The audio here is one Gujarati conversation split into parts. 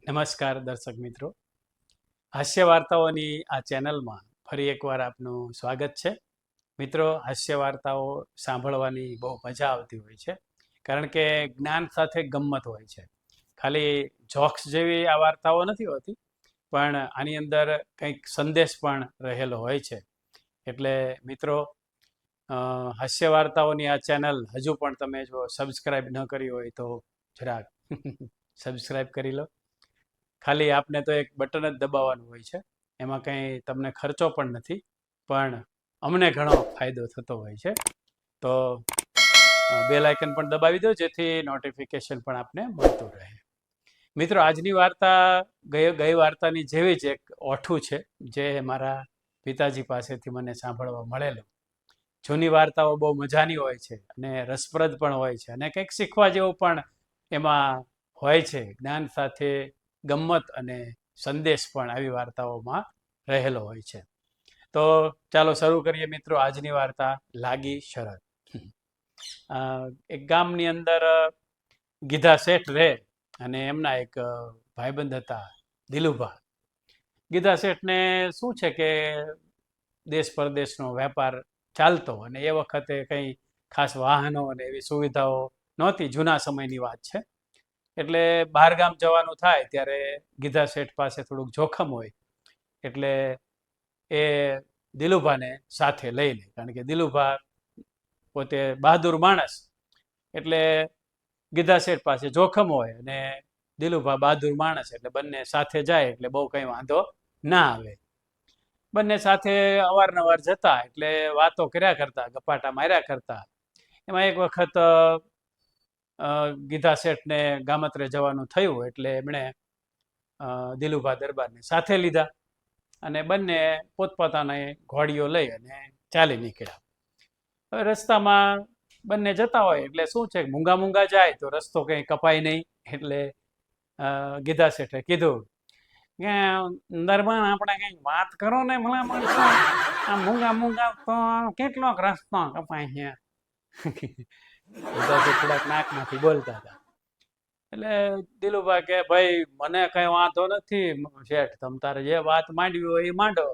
નમસ્કાર દર્શક મિત્રો, હાસ્ય વાર્તાઓની આ ચેનલમાં ફરી એકવાર આપનું સ્વાગત છે. મિત્રો, હાસ્ય વાર્તાઓ સાંભળવાની બહુ મજા આવતી હોય છે, કારણ કે જ્ઞાન સાથે ગમ્મત હોય છે. ખાલી જોક્સ જેવી આ વાર્તાઓ નથી હોતી, પણ આની અંદર કંઈક સંદેશ પણ રહેલો હોય છે. એટલે મિત્રો, હાસ્ય વાર્તાઓની આ ચેનલ હજુ પણ તમે જો સબસ્ક્રાઈબ ન કરી હોય તો જરાક સબસ્ક્રાઈબ કરી લો. ખાલી આપને તો એક બટન જ દબાવવાનું હોય છે, એમાં કંઈ તમને ખર્ચો પણ નથી, પણ અમને ઘણો ફાયદો થતો હોય છે. તો બેલ આઇકન પણ દબાવી દો, જેથી નોટિફિકેશન પણ આપને મળતું રહે. મિત્રો, આજની વાર્તા ગઈ વાર્તાની જેવી જ એક ઓઠું છે, જે મારા પિતાજી પાસેથી મને સાંભળવા મળેલું. જૂની વાર્તાઓ બહુ મજાની હોય છે અને રસપ્રદ પણ હોય છે, અને કંઈક શીખવા જેવું પણ એમાં હોય છે. જ્ઞાન સાથે ગમ્મત અને સંદેશ પણ આવી વાર્તાઓમાં રહેલો હોય છે. તો ચાલો શરૂ કરીએ મિત્રો આજની વાર્તા, લાગી શરત. એક ગામની અંદર ગીધા શેઠ રહે, અને એમના એક ભાઈબંધ હતા, દિલુભા. ગીધા શેઠને શું છે કે દેશ પરદેશનો વેપાર ચાલતો, અને એ વખતે કંઈ ખાસ વાહનો અને એવી સુવિધાઓ નહોતી, જૂના સમયની વાત છે. એટલે બહારગામ જવાનું થાય ત્યારે ગીધા શેઠ પાસે થોડુંક જોખમ હોય, એટલે એ દિલુભાને સાથે લઈ લે, કારણ કે દિલુભા પોતે બહાદુર માણસ, એટલે ગીધા શેઠ પાસે જોખમ હોય અને દિલુભા બહાદુર માણસ, એટલે બંને સાથે જાય એટલે બહુ કંઈ વાંધો ના આવે. બંને સાથે અવારનવાર જતા, એટલે વાતો કર્યા કરતા, ગપાટા માર્યા કરતા. એમાં એક વખત ગીધા શેઠને ગામત્રે જવાનું થયું, એટલે એમણે દિલુભા દરબારને સાથે લીધા, અને બંને પોતપોતાની ઘોડીઓ લઈ અને ચાલી નીકળ્યા. હવે રસ્તામાં બંને જતા હોય એટલે શું છે, મૂંગા મૂંગા જાય તો રસ્તો કંઈ કપાય નહીં. એટલે ગીધા શેઠે કીધું કે દરબાર, આપણે કંઈક વાત કરો ને, ભલા માણસો, આ મૂંગા મૂંગા તો કેટલોક રસ્તો કપાય છે. ગીધા શેઠ થોડાક નાકમાંથી બોલતા હતા. એટલે દિલુભા કે, ભાઈ મને કઈ વાંધો નથી શેઠ, તમ તારે જે વાત માંડવી હોય એ માંડો.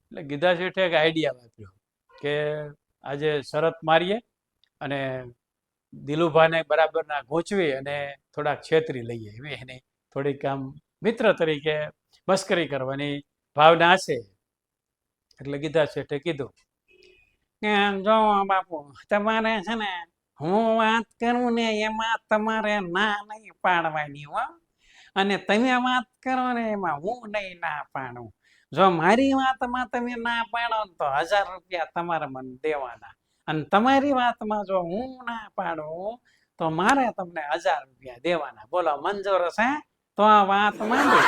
એટલે ગીધા શેઠે એક આઈડિયા વાપર્યો કે આજે શરત મારીએ અને દિલુભાને બરાબરના ગૂંચવી અને થોડાક છેતરી લઈએ, એવી એની થોડીક આમ મિત્ર તરીકે મસ્કરી કરવાની ભાવના હશે. એટલે ગીધા શેઠે કીધું કે જો બાપુ, તમારે છે ને, હું વાત કરું ને એમાં તમારે ના નહીં પાડવાની હો, અને તમે વાત કરો ને એમાં હું નહીં ના પાડું. જો મારી વાતમાં તમે ના પાડો તો 1000 રૂપિયા તમારે મને દેવાના, અને તમારી વાતમાં જો હું ના પાડું તો મારે તમને 1000 રૂપિયા દેવાના. બોલો, મંજૂર છે? તો આ વાત માંડી.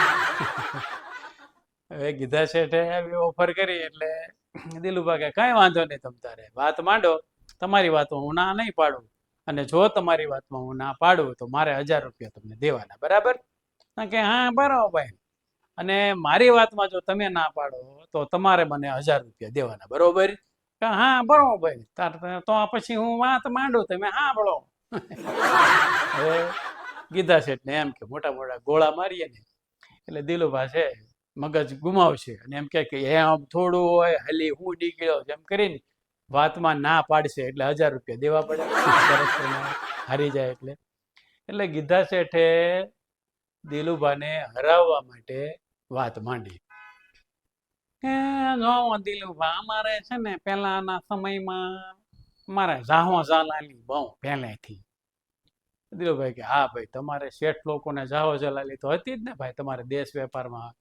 હવે ગીધા શેઠે એવી ઓફર કરી, એટલે દિલુભા કે કઈ વાંધો નહીં, તમ તારે વાત માંડો, તમારી વાતો હું ના નહીં પાડું, અને જો તમારી વાતમાં હું ના પાડું તો મારે 1000 રૂપિયા તમને દેવાના, બરાબર? કે હા બરોબર, અને મારી વાતમાં જો તમે ના પાડો તો તમારે મને 1000 રૂપિયા દેવાના, બરોબર? હા બરોબર, તો પછી હું વાત માંડું, તમે હા બોલો. હવે ગીધા શેઠને એમ કે મોટા મોટા ગોળા મારીએ ને એટલે દિલુભા છે મગજ ગુમાવશે, અને એમ કે એમ થોડું હોય, હાલી હું નીકળ્યો એમ કરીને વાતમાં ના પાડશે, એટલે 1000 રૂપિયા દેવા પડે હારી જાય એટલે. એટલે ગીધા શેઠે દિલુભાને હરાવવા માટે વાત માંડી કે જો દિલુભા, અમારે છે ને પહેલાના સમયમાં અમારે જાહો જલાલી બહુ પહેલેથી. દિલુભાઈ કે હા ભાઈ, તમારે શેઠ લોકોને જાહો જલાલી તો હતી જ ને ભાઈ, તમારે દેશ વેપારમાં,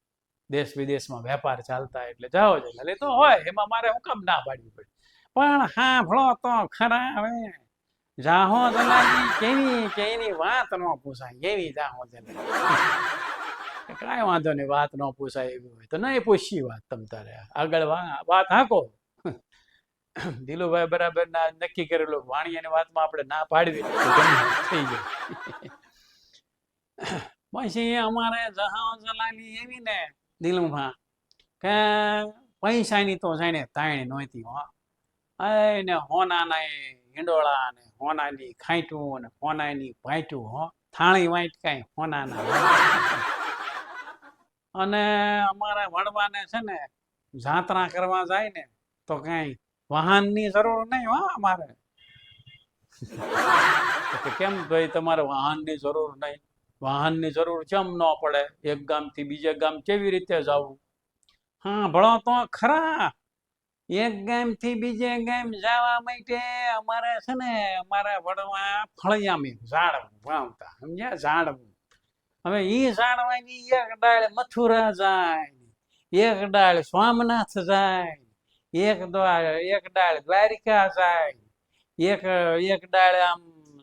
દેશ વિદેશમાં વેપાર ચાલતા, એટલે જાહો જલાલી તો હોય, એમાં મારે હું કામ ના પાડવી પડે. પણ હા ભળો તો ખરા, હવે જાહો જલાલી કેવી કે એની વાત ન પૂછાય, એવી જાહો જલાલી. કાંઈ વાંધો નહીં, વાત ન પૂછાય એવી હોય તો નહીં પૂછી વાત, તમ તારે આગળ વાત હાકો. દિલુભાઈ બરાબર ના નક્કી કરેલું, વાણિયાની વાતમાં આપણે ના પાડવી થઈ જાય. પછી અમારે જહાજ જલાલી એવી ને દિલુભા, કે પૈસાની તો જાણે તાણ નહોતી હો. ને હોનાના હિંડોળા ને હોનાની ખાંટું ને હોનાની ભાંટું હો, થાળી વાંટ કાંઈ હોનાના. અને અમારે વડવાને છે ને જાત્રા કરવા જાય ને તો કઈ વાહનની જરૂર નહીં હો અમારે. કેમ ભાઈ તમારે વાહનની જરૂર નહીં? વાહનની જરૂર કેમ ન પડે? એક ગામથી બીજે ગામ કેવી રીતે જવું? હા ભણો તો ખરા. એક ગામથી બીજે ગામ જવા માટે અમારે છે ને અમારા વડવા ફળિયામાં ઝાડ વાવતા, સમજ્યા? ઝાડવું. હવે ઈ ઝાડવાની એક ડાળ મથુરા જાય, એક ડાળ સોમનાથ જાય, એક ડાળ દ્વારિકા જાય, એક એક ડાળ આમ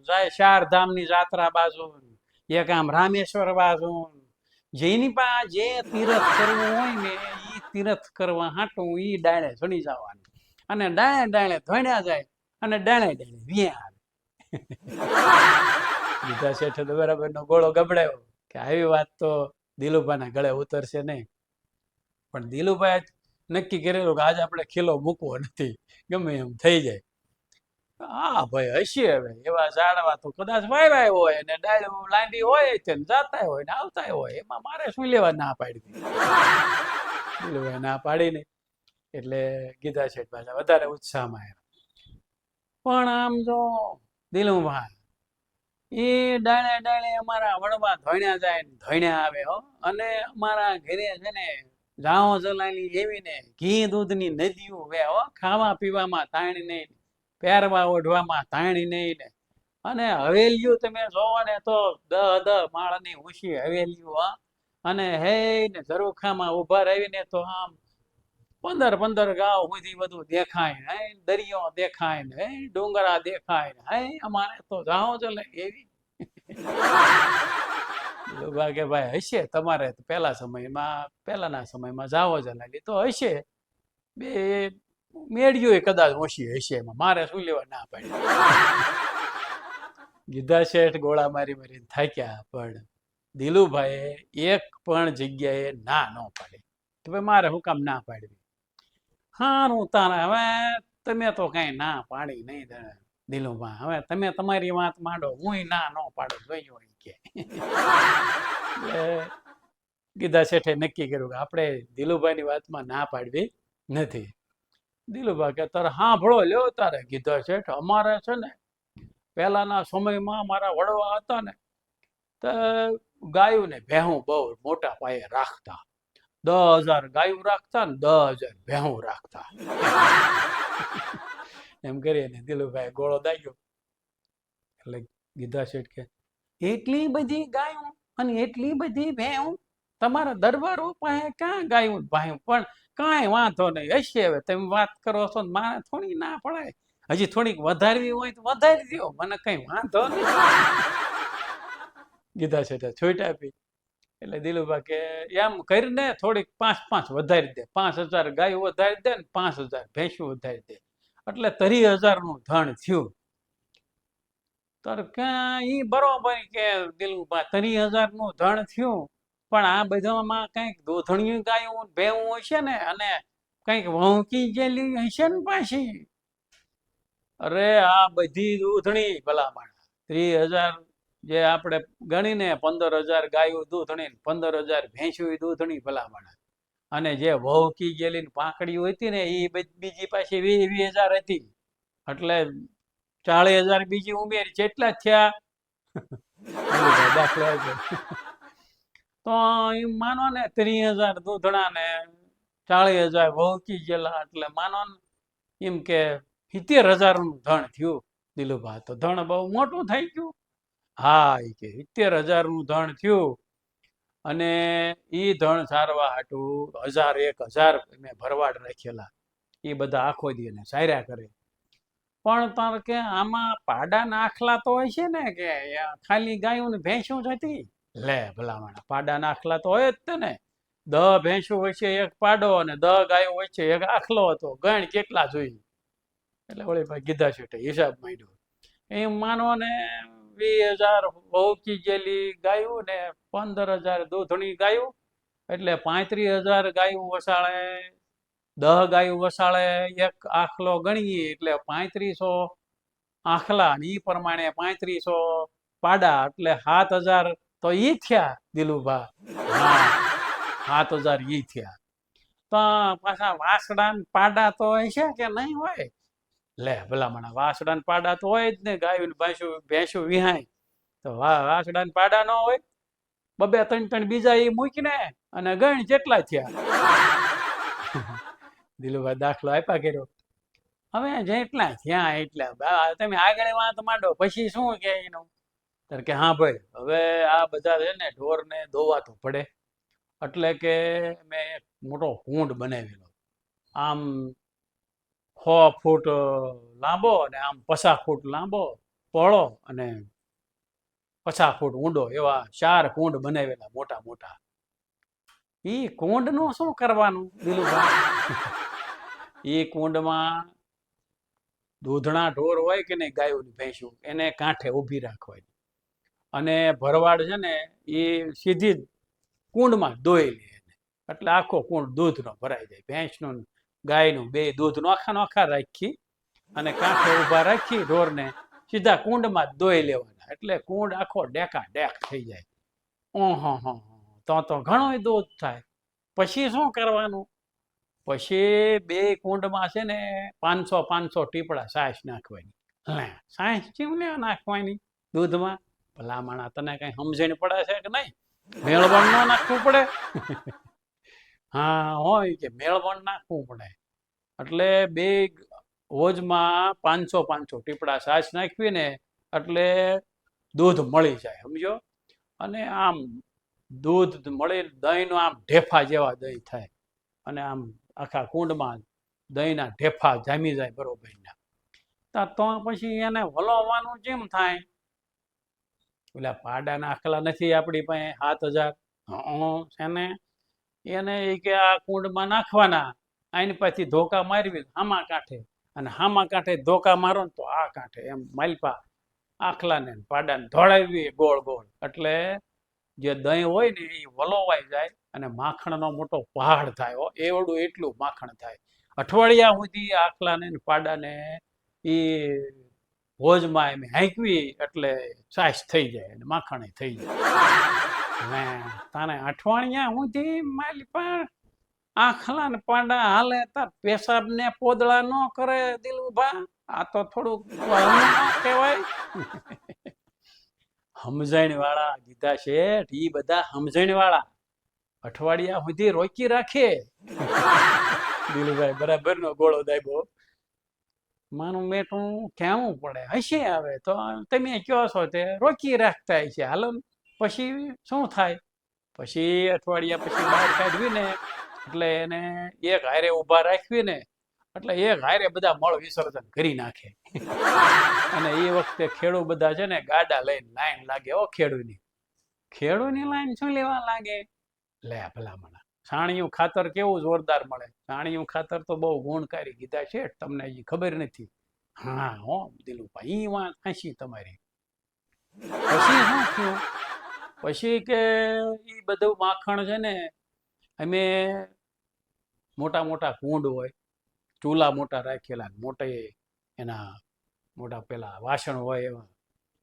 જાય ચારધામની જાત્રા બાજુ, એક આમ રામેશ્વર બાજુ. જેની પાસે જે તીરથ કરવું હોય ને એ તીરથ કરવા હાટું ઈ ડાળે ચડી જવાનું, અને ડાળે ડાળે ધોડ્યા જાય અને ડાળે ડાળે વ્યા આવે. ગીધા શેઠે તો બરાબર નો ગોળો ગબડાયો કે આવી વાત તો દિલુભાના ગળે ઉતરશે નહીં. પણ દિલુભાઈ નક્કી કરેલું કે આજે આપણે ખીલો મૂકવો નથી, ગમે એમ થઈ જાય. હા ભાઈ હશે, હવે એવા ઝાડવા તો કદાચ વાવ્યા હોય ને ડાળું લાંબી હોય છે ને જાતા હોય ને આવતા હોય, એમાં મારે શું લેવા ના પાડી દીધી? દિલુભાઈ ના પાડી નહીં એટલે ગીધા શેઠ પાછા વધારે ઉત્સાહમાં આવ્યા. પણ આમ જો દિલુભાઈ એ ડાળે ડાળે અમારા વડવા ધોણ્યા જાય ને ધોણ્યા આવે હો. અને અમારા ઘરે છે ને જાઓ જલાલી એવી ને ઘી દૂધની નદીઓ વે હો. ખાવા પીવામાં તાણી નહીં, પહેરવા ઓઢવામાં તાણી નહીં ને. અને હવેલીઓ તમે જોવો ને તો 10 માળની ઊંચી હવેલીઓ હા. અને હે ને ઝરૂખામાં ઉભા રહીને તો આમ 15 ગાંવ સુધી બધું દેખાય ને, દરિયો દેખાય ને, ડુંગરા દેખાય ને. અમારે તો જાઓ ચલે એવી. કે ભાઈ હશે તમારે પહેલાના સમયમાં જાવો જલાલી તો હશે, બે મેળ્યો કદાચ ઓછી હશે, એમાં મારે શું લેવા ના પાડી? ગીધા શેઠ ગોળા મારી મારી થાક્યા, પણ દિલુભાઈએ એક પણ જગ્યાએ ના ન પાડી કે ભાઈ મારે હું કામ ના પાડવી? હારું તારે હવે તમે તો કઈ ના પાડી નહીં દિલુભા, હવે તમે તમારી વાત માંડો, હું ના ન પાડો જોઈ હોય કે. ગીધા શેઠે નક્કી કર્યું કે આપણે દિલુભાઈની વાતમાં ના પાડવી નથી. દિલુભા કે તારે સાંભળો લ્યો તારે ગીધા શેઠ, અમારે છે ને પહેલાના સમયમાં અમારા વડવા હતા ને તો ગાયું ને ભેહું બહુ મોટા પાયે રાખતા. 10,000 ગાયું રાખતા ને 10,000 ભેહું રાખતા. એમ કરીને દિલુભાઈ ગોળો દાગ્યો. એટલે ગીધા શેઠ કે એટલી બધી ગાયું અને એટલી બધી ભેહું તમારા દરબારો પાસે ક્યાં ગાયું ભાયું? પણ કાંઈ વાંધો નહીં, હશે હવે તમે વાત કરો છો ને મારે થોડી ના પડાય. હજી થોડીક વધારવી હોય તો વધારી દો, મને કઈ વાંધો નહીં. ગીધા શેઠે છૂટ આપી. એટલે દિલુભા કે એમ કરીને થોડીક 5 વધારી દે, 5,000 ગાયું વધારી દે ને 5,000 ભેંસું વધારી દે, એટલે 30,000 નું ધણ થયું. ક્યાં ઈ બરોબર કે દિલુભા 30,000 નું ધણ થયું, પણ આ બધામાં કઈક દૂધણિયું ગાયું ભેવું હશે ને, અને કઈક વહુકી ગયેલી હશે ને પાછી. અરે આ બધી દૂધણી ભલામણ 30,000 જે આપણે ગણીને 15,000 ગાયું દૂધણી, 15,000 ભેંસું દૂધણી ભલામણ, અને જે વહુકી ગયેલી પાંકડીઓ હતી ને એ બીજી પાછી 20,000 હતી, એટલે 40,000 બીજી ઉમેરી, કેટલા થયા? દાખલો તો એમ માનો ને 30,000 દૂધણા ને 40,000 વહુકી ગયેલા, એટલે માનો ને એમ કે 70,000 નું ધણ થયું. દિલુભા તો ધણ બહુ મોટું થઈ ગયું. હા એ કે 70,000 નું ધણ થયું, અને ઈ ધણ સારવા હાટું 1,000 મેં ભરવાડ રાખેલા, એ બધા આખો દી ને સાર્યા કરે. પણ તાર કે આમાં પાડા નાખલા તો હોય છે ને, કે ખાલી ગાયું ને ભેંસું જ હતી? લે ભલામણ પાડા નાખલા તો હોય જ ને, 10 ભેંસું હોય છે એક પાડો, અને 10 ગાયો હોય છે એક આખલો હતો, ગણ કેટલા જોઈએ? એટલે વળી ભાઈ ગીધા શેઠે હિસાબ માંડ્યો. એમ માનો ને 20,000 વહુકી ગયેલી ગાયું ને 15,000 દૂધણી ગાયું, એટલે 35,000 ગાયું વસાળે, 10 ગાયું વસાળે એક આખલો ગણીએ એટલે 3500 આખલા, અને એ પ્રમાણે 3500 પાડા, એટલે 7,000 તો ઈ થયા દિલુભા. 7,000 ઈ થયા. તો પાછા વાસડા ને પાડા તો છે કે નહીં હોય? લે ભલામણા વાસડા ને પાડા તો હોય જ ને, ગાયું ભેંસું વિહાય તો વાસડા ને પાડા ન હોય? 2-3 બીજા એ મૂકીને અને ગણ જેટલા થયા. દિલુભાઈ દાખલો આપ્યા કર્યો. હવે જેટલા થયા એટલા તમે આગળ વાત માંડો, પછી શું કે એનું? કે હા ભાઈ, હવે આ બધા છે ને ઢોરને દોવાતું પડે, એટલે કે મેં એક મોટો કુંડ બનાવેલો, આમ 6 ફૂટ લાંબો અને આમ 50 ફૂટ લાંબો પહોળો અને 50 ફૂટ ઊંડો, એવા 4 કુંડ બનાવેલા મોટા મોટા. ઈ કુંડનું શું કરવાનું દિલુભાઈ? ઈ કુંડમાં દૂધણા ઢોર હોય કે નહીં, ગાયોની ભેંસું, એને કાંઠે ઊભી રાખવાની, અને ભરવાડ છે ને એ સીધી જ કુંડમાં દોઈ લે એને, એટલે આખો કુંડ દૂધનો ભરાઈ જાય. ભેંસનું ગાયનું બે દૂધ નોખા રાખી અને કાંઠે ઊભા રાખી ઢોરને સીધા કુંડમાં જ દોઈ લેવાના, એટલે કુંડ આખો ડેકા ડેક થઈ જાય. ઓહો, તો ઘણું દૂધ થાય. પછી શું કરવાનું? પછી બે કુંડમાં છે ને 500 ટીપડા છાશ નાખવાની. છાશ કેમ નાખવાની દૂધમાં? ભલામણા તને કઈ સમજણ પડે છે કે નહીં? મેળવણ ન નાખવું પડે? હા હોય કે મેળવણ નાખવું પડે. એટલે બે હોજમાં 500 ટીપડા છાશ નાખવી ને એટલે દૂધ મળી જાય, સમજો? અને આમ દૂધ મળી, દહીંનો આમ ઢેફા જેવા દહીં થાય, અને આમ આખા કુંડમાં દહીંના ઢેફા જામી જાય બરોબરના. તો પછી એને વલોવાનું કેમ થાય? પેલા પાડાના આખલા નથી આપણી પાસે 7,000 છે ને, એને એ કે આ કુંડમાં નાખવાના, આની પાછી ધોકા મારવી હામા કાંઠે, અને હામા કાંઠે ધોકા મારો ને તો આ કાંઠે, એમ માલપા આખલાને પાડાને ધોળાવી ગોળ ગોળ, એટલે જે દહીં હોય ને એ વલોવાઈ જાય અને માખણનો મોટો પહાડ થાય. એવડું એટલું માખણ થાય. અઠવાડિયા સુધી આખલાને પાડાને એ ભોજમાં એમ હાંકવી એટલે છાશ થઈ જાય અને માખણ થઈ જાય. તારે અઠવાડિયા સુધી માલપા આખલા ને પાડા હાલે, તાર પેશાબ ને પોદળા ન કરે દિલુભા? આ તો થોડુંક કહેવાય. સમજણ વાળા ગીતા શેઠ, ઈ બધા સમજણ વાળા અઠવાડિયા સુધી રોકી રાખે. દિલુભાઈ બરાબર નો ગોળો દાબ્યો. માનું બેઠું કેવું પડે હશે. હવે તો તમે કહો છો તે રોકી રાખતા છે, હાલો. પછી શું થાય? પછી અઠવાડિયા પછી બહાર કાઢવી ને એટલે એને એક હારે ઊભા રાખવી ને એટલે એક હારે બધા મળ વિસર્જન કરી નાખે. અને એ વખતે ખેડૂ બધા છે ને ગાડા લઈને લાઈન લાગે. ખેડૂની લાઈન શું લેવા લાગે? લે ભલામણા, છાણિયું ખાતર કેવું જોરદાર મળે. છાણિયું ખાતર તો બહુ ગુણકારી ગીતા છે, તમને હજી ખબર નથી. હા હો દિલુભાઈ, ઈ વાત હાંસી તમારી. પછી શું થયું? પછી કે ઈ બધું માખણ છે ને, અમે મોટા મોટા કુંડ હોય, ચૂલા મોટા રાખેલા, મોટે એના મોટા પેલા વાસણ હોય એવા,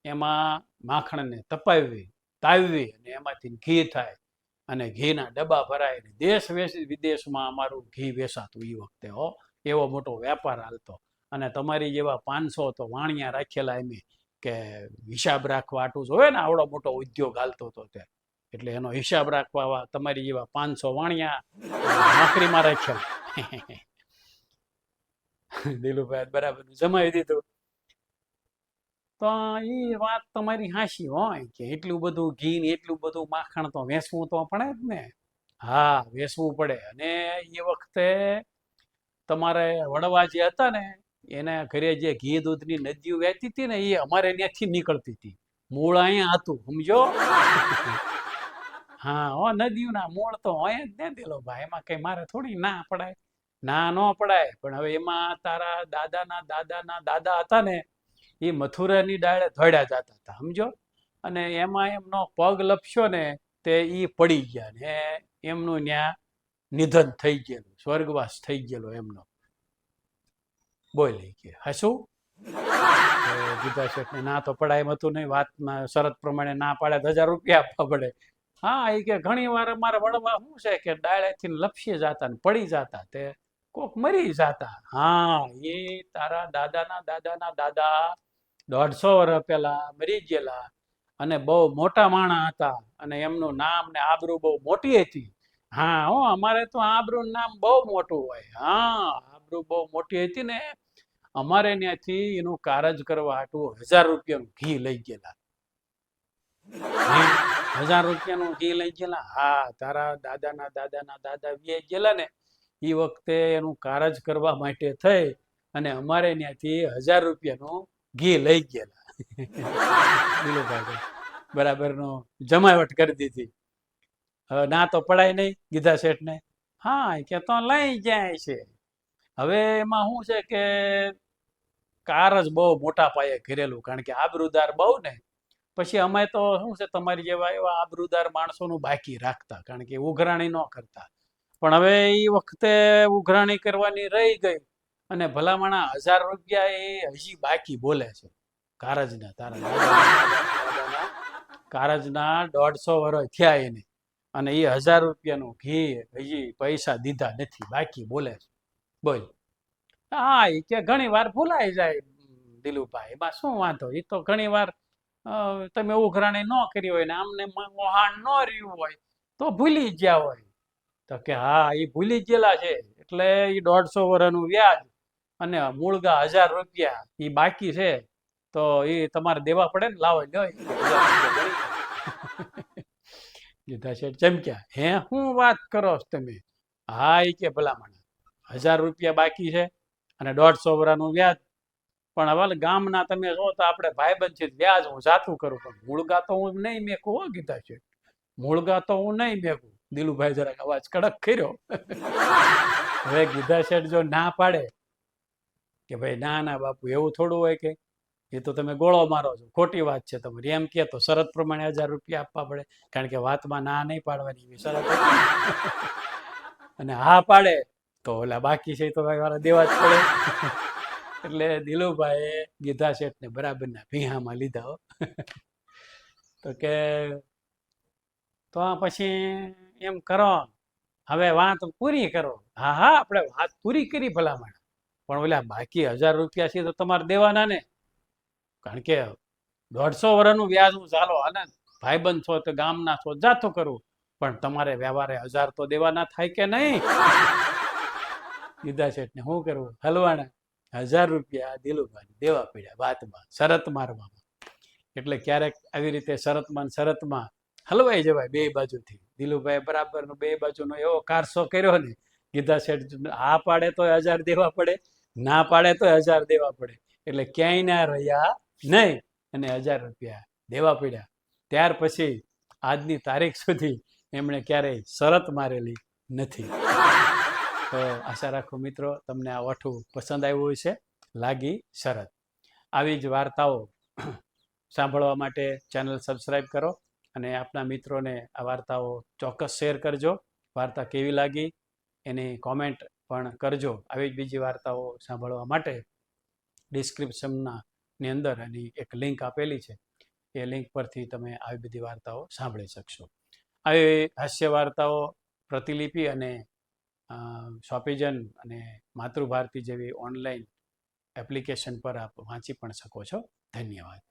એમાં માખણને તાવવી અને એમાંથી ઘી થાય, અને ઘીના ડબ્બા ભરાય. દેશ વિદેશમાં અમારું ઘી વેચાતું એ વખતે. એવો મોટો વેપાર હાલતો. અને તમારી જેવા 500 તો વાણિયા રાખેલા એમ, કે હિસાબ રાખવા આટલું જોવે ને, આવડો મોટો ઉદ્યોગ હાલતો હતો તે, એટલે એનો હિસાબ રાખવા તમારી જેવા 500 વાણિયા નોકરીમાં રાખ્યા. દિલુભાઈ બરાબર જમાવી દીધું. તો એ વાત તમારી હાંસી હોય કે એટલું બધું ઘી ને એટલું બધું માખણ તો વેચવું તો પડે જ ને. હા, વેચવું પડે. અને એ વખતે તમારે વડવા જે હતા ને, એના ઘરે જે ઘી દૂધની નદીઓ વહેતી હતી ને, એ અમારે ત્યાંથી નીકળતી હતી. મૂળ અહીંયા હતું, સમજો? હા નદીઓના મૂળ તો હોય જ ને દિલુભાઈ, એમાં કઈ મારે થોડી ના પડાય. ના ન પડાય, પણ હવે એમાં તારા દાદાના દાદાના દાદા હતા ને, એ મથુરાની ડાળે ધોડ્યા જતા હતા, સમજો? અને એમાં એમનો પગ લપસ્યો ને તે ઈ પડી ગયા ને એમનું ત્યાં નિધન થઈ ગયેલું, સ્વર્ગવાસ થઈ ગયેલો એમનો. બોલી કે હશું ગીતા શેઠને ના તો પડાય એમ હતું નહીં. વાતમાં શરત પ્રમાણે ના પાડે તો 1000 રૂપિયા આપવા પડે. હા એ કે ઘણી વાર અમારા વડવા શું છે કે ડાળેથી લપસી જતા ને પડી જતા તે કોક મરી જતા. હા એ તારા દાદાના દાદા 150 વર્ષ પહેલા મરી ગયેલા અને બહુ મોટા માણસ હતા અને એમનું નામ ને આબરૂ બહુ મોટી હતી. હા હો અમારે તો આબરૂ નામ બહુ મોટું હોય. હા આબરૂ બહુ મોટી હતી ને અમારે ત્યાંથી એનું કારજ કરવા હાટું 1000 રૂપિયાનું ઘી લઈ ગયેલા. 1000 રૂપિયાનું ઘી લઈ ગયેલા. હા તારા દાદાના દાદા વી ગયેલા ને એ વખતે એનું કારજ કરવા માટે થઈ અને અમારે ત્યાંથી 1000 રૂપિયાનું ઘી લઈ ગયેલા. દિલુભાઈ બરાબરનો જમાવટ કરી દીધી. હવે ના તો પડાય નહીં ગીધા શેઠને. હા કે તો લઈ જાય છે. હવે એમાં શું છે કે કારજ બહુ મોટા પાયે ઘરેલું, કારણ કે આબરૂદાર બહુ ને પછી અમે તો શું છે તમારી જેવા એવા આબરૂદાર માણસોનું બાકી રાખતા, કારણ કે ઉઘરાણી ન કરતા. પણ હવે એ વખતે ઉઘરાણી કરવાની રહી ગઈ અને ભલામણા 1000 રૂપિયા એ હજી બાકી બોલે છે કારજના. તારા કારજના 150 વર્ષ થયા એને અને એ 1000 રૂપિયાનું ઘી હજી પૈસા દીધા નથી, બાકી બોલે છે. બોલ. હા એ કે ઘણી વાર ભૂલાઈ જાય દિલુભાઈ, એમાં શું વાંધો. એ તો ઘણી વાર તમે ઉઘરાણી ન કરી હોય ને આમને મોહાણ ન રહ્યું હોય તો ભૂલી ગયા હોય. તો કે હા એ ભૂલી ગયેલા છે એટલે એ 150 વર્ષનું વ્યાજ અને મૂળગા 1000 રૂપિયા એ બાકી છે તો એ તમારે દેવા પડે ને. લાવો લ્યો. ગીધા શેઠ ચમક્યા. હે શું વાત કરો તમે? હા એ કે ભલામણ 1000 રૂપિયા બાકી છે અને 150 વર્ષનું વ્યાજ. પણ હવે ગામના તમે જો તો આપણે ભાઈબંધ છે, વ્યાજ હું જાતું કરું પણ મૂળગા તો હું નહીં મેકું. હો ગીધા છે, મૂળગા તો હું નહીં મેકું. દિલુભાઈ જરાક અવાજ કડક કર્યો. હવે ગીધા શેઠ જો ના પાડે કે ભાઈ ના ના બાપુ એવું થોડું હોય કે એ તો તમે ગોળો મારો છો, ખોટી વાત છે તમારી. એમ કે તો શરત પ્રમાણે 1000 રૂપિયા આપવા પડે, કારણ કે વાતમાં ના નહીં પાડવાની એવી શરત હતી. અને હા પાડે તો ઓલા બાકી છે તો વાળા દેવા જ પડે. એટલે દિલુભાઈએ ગીધા શેઠને બરાબરના ભીહામાં લીધા. તો કે તો પછી એમ કરો, હવે વાત પૂરી કરો. હા હા આપણે વાત પૂરી કરી ભલામણ, પણ ઓલા બાકી 1000 રૂપિયા છે તો તમારે દેવાના ને, કારણ કે 150 વર્ષનું વ્યાજ હું ચાલો અને ભાઈબંધ છો તો ગામના છો જાતું કરું, પણ તમારે વ્યવહારે 1000 તો દેવાના થાય કે નહીં. ગીધા શેઠને શું કરવું? હલવાના 1000 રૂપિયા દિલુભાઈ દેવા પડ્યા વાતમાં, શરત મારવામાં. એટલે ક્યારેક આવી રીતે શરતમાં હલવાઈ જવાય બે બાજુથી. દિલુભાઈ બરાબરનો બે બાજુનો એવો કારસો કર્યો ને, ગીધા શેઠ હા પાડે તો 1000 દેવા પડે, ના પાડે તો 1000 દેવા પડે. એટલે ક્યાંય ના રહ્યા નહીં અને 1000 રૂપિયા દેવા પડ્યા. ત્યાર પછી આજની તારીખ સુધી એમણે ક્યારેય શરત મારેલી નથી. તો આશા રાખું મિત્રો તમને આ વઠું પસંદ આવ્યું હશે. લાગી શરત. આવી જ વાર્તાઓ સાંભળવા માટે ચેનલ સબસ્ક્રાઈબ કરો અને આપના મિત્રોને આ વાર્તાઓ ચોક્કસ શેર કરજો. વાર્તા કેવી લાગી એની કોમેન્ટ પણ કરજો. આવી જ બીજી વાર્તાઓ સાંભળવા માટે ડિસ્ક્રિપ્શનની અંદર એની એક લિંક આપેલી છે, એ લિંક પરથી તમે આવી બધી વાર્તાઓ સાંભળી શકશો. આવી હાસ્ય વાર્તાઓ પ્રતિલિપિ અને શોપિજન અને માતૃભારતી જેવી ઓનલાઈન એપ્લિકેશન પર આપ વાંચી પણ શકો છો. ધન્યવાદ.